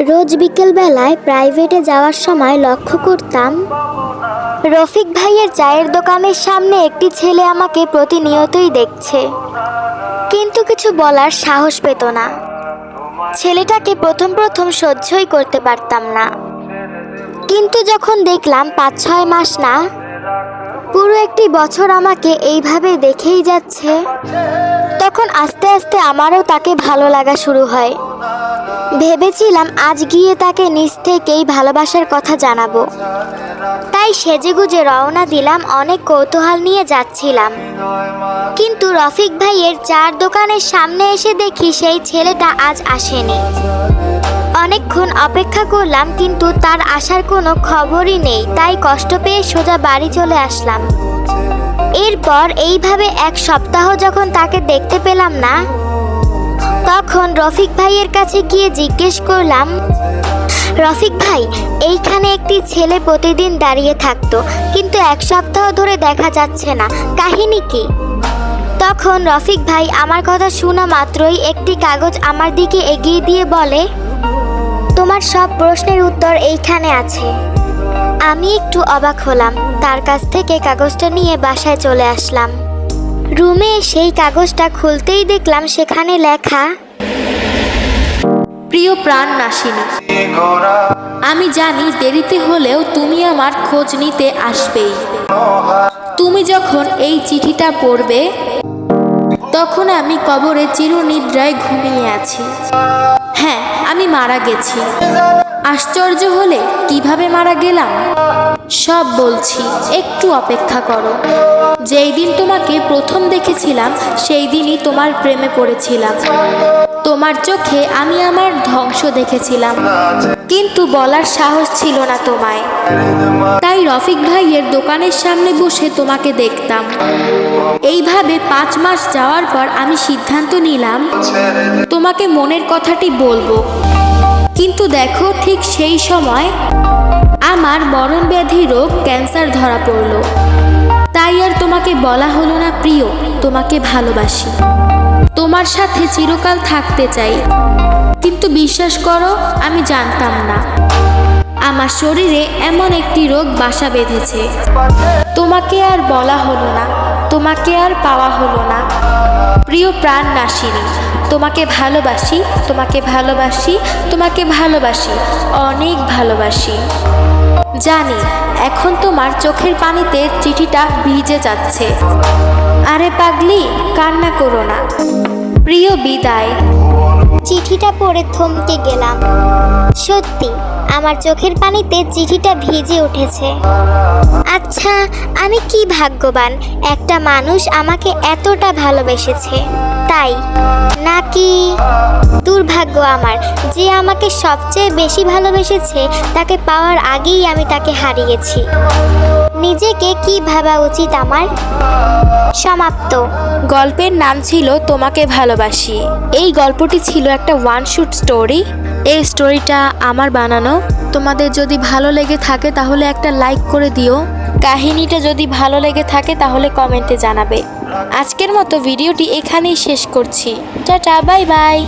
রোজ বিকেলবেলায় প্রাইভেটে যাওয়ার সময় লক্ষ্য করতাম রফিক ভাইয়ের চায়ের দোকানের সামনে একটি ছেলে আমাকে প্রতিনিয়তই দেখছে, কিন্তু কিছু বলার সাহস পেত না। ছেলেটাকে প্রথম সহ্যই করতে পারতাম না, কিন্তু যখন দেখলাম 5-6 মাস না, পুরো একটি বছর আমাকে এইভাবে দেখেই যাচ্ছে, তখন আস্তে আস্তে আমারও তাকে ভালো লাগা শুরু হয়। ভেবেছিলাম আজ গিয়ে তাকে নিজ থেকেই ভালোবাসার কথা জানাবো, তাই সেজেগুজে রওনা দিলাম। অনেক কৌতূহল নিয়ে যাচ্ছিলাম, কিন্তু রফিক ভাইয়ের চার দোকানের সামনে এসে দেখি সেই ছেলেটা আজ আসেনি। অনেকক্ষণ অপেক্ষা করলাম, কিন্তু তার আসার কোনো খবরই নেই, তাই কষ্ট পেয়ে সোজা বাড়ি চলে আসলাম। এরপর এইভাবে 1 সপ্তাহ যখন তাকে দেখতে পেলাম না, তখন রফিক ভাইয়ের কাছে গিয়ে জিজ্ঞেস করলাম, রফিক ভাই, এইখানে একটি ছেলে প্রতিদিন দাঁড়িয়ে থাকতো, কিন্তু 1 সপ্তাহ ধরে দেখা যাচ্ছে না, কাহিনী কি? তখন রফিক ভাই আমার কথা শোনা মাত্রই একটি কাগজ আমার দিকে এগিয়ে দিয়ে বলে, তোমার সব প্রশ্নের উত্তর এইখানে আছে। আমি একটু অবাক হলাম, তার কাছ থেকে কাগজটা নিয়ে বাসায় চলে আসলাম। রুমে সেই কাগজটা খুলতেই দেখলাম সেখানে লেখা, প্রিয় প্রাণ নাশিনী, আমি জানি দেরিতে হলেও তুমি আমার খোঁজ নিতে আসবেই। তুমি যখন এই চিঠিটা পড়বে, তখন আমি কবরে চিরনিদ্রায় ঘুমিয়ে আছি। হ্যাঁ, আমি মারা গেছি। আশ্চর্য হলে কিভাবে মারা গেলাম সব বলছি, একটু অপেক্ষা করো। যেই দিন তোমাকে প্রথম দেখেছিলাম সেই দিনই তোমার প্রেমে পড়েছিলাম। তোমার চোখে আমি আমার ধ্বংস দেখেছিলাম, কিন্তু বলার সাহস ছিল না তোমায়। তাই রফিক ভাইয়ের দোকানের সামনে বসে তোমাকে দেখতাম। এইভাবে 5 মাস যাওয়ার পর আমি সিদ্ধান্ত নিলাম তোমাকে মনের কথাটি বলবো। কিন্তু দেখো, ঠিক সেই সময় আমার মরণব্যাধি রোগ ক্যান্সার ধরা পড়ল। তাই আর তোমাকে বলা হলো না প্রিয়, তোমাকে ভালোবাসি, তোমার সাথে চিরকাল থাকতে চাই। কিন্তু বিশ্বাস করো, আমি জানতাম না আমার শরীরে এমন একটি রোগ বাসা বেঁধেছে। তোমাকে আর বলা হলো না, তোমাকে আর পাওয়া হলো না। প্রিয় প্রাণ নাশিনী, তোমাকে ভালোবাসি, তোমাকে ভালোবাসি, তোমাকে ভালোবাসি, অনেক ভালোবাসি। জানি এখন তোমার চোখের পানিতে চিঠিটা ভিজে যাচ্ছে। আরে পাগলি, কান্না করো না। প্রিয় বিদায়। চিঠিটা পড়ে থমকে গেলাম। সত্যি আমার চোখের পানিতে চিঠিটা ভিজে উঠেছে। আচ্ছা, আমি কি ভাগ্যবান, একটা মানুষ আমাকে এতটা ভালোবেসেছে, তাই নাকি দুর্ভাগ্য আমার যে আমাকে সবচেয়ে বেশি ভালোবেসেছে, তাকে পাওয়ার আগেই আমি তাকে হারিয়েছি। নিজেকে কি ভাবা উচিত আমার? সমাপ্ত। গল্পের নাম ছিল তোমাকে ভালোবাসি। এই গল্পটি ছিল একটা 1 শুট স্টোরি। এই স্টোরিটা আমার বানানো। তোমাদের যদি ভালো লেগে থাকে তাহলে একটা লাইক করে দিও। কাহিনীটা যদি ভালো লেগে থাকে তাহলে কমেন্টে জানাবে। আজকের মতো ভিডিওটি এখানেই শেষ করছি। Tata, bye bye.